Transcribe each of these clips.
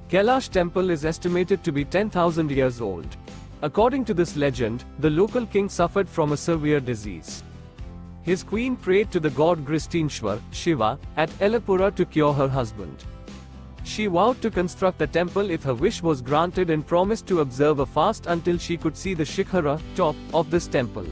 Kailash temple is estimated to be 10,000 years old. According to this legend, the local king suffered from a severe disease. His queen prayed to the god Gristinshwar, Shiva, at Ellora to cure her husband. She vowed to construct the temple if her wish was granted and promised to observe a fast until she could see the shikhara, top, of this temple.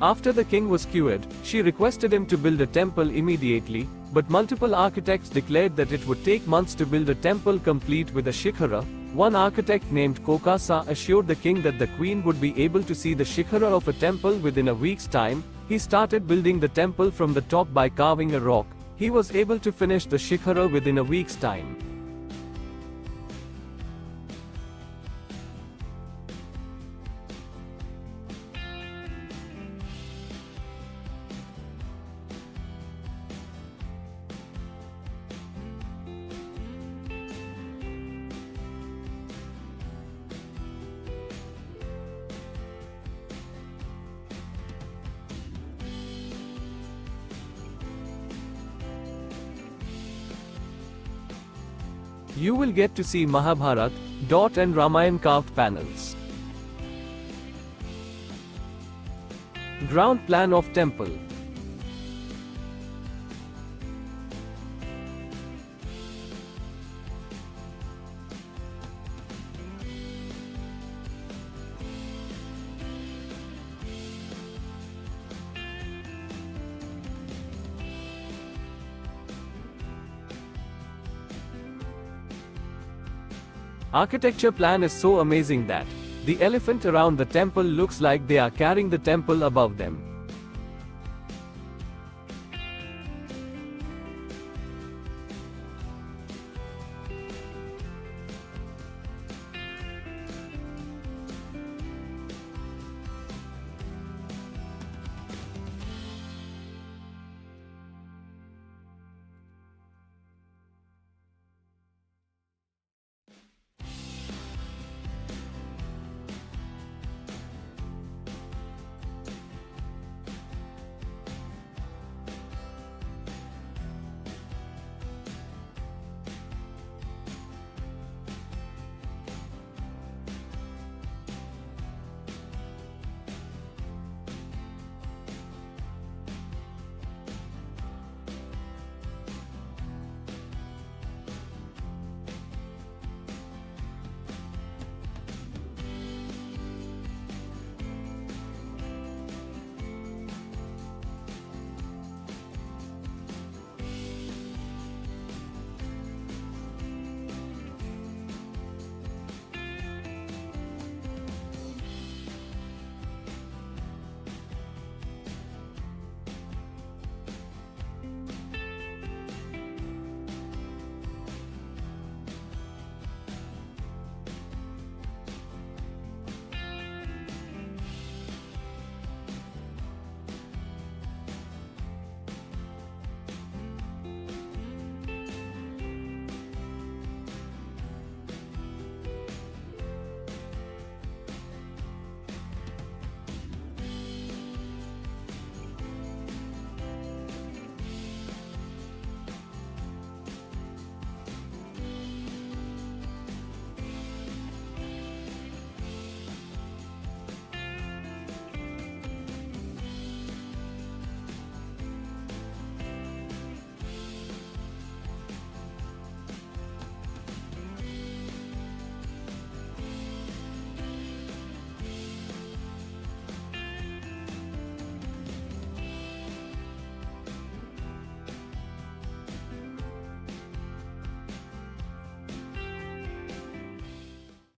After the king was cured, she requested him to build a temple immediately, but multiple architects declared that it would take months to build a temple complete with a shikhara. One architect named Kokasa assured the king that the queen would be able to see the shikhara of a temple within a week's time. He started building the temple from the top by carving a rock. He was able to finish the shikhara within a week's time. You will get to see Mahabharat, and Ramayan carved panels. Ground plan of temple. Architecture plan is so amazing that the elephant around the temple looks like they are carrying the temple above them.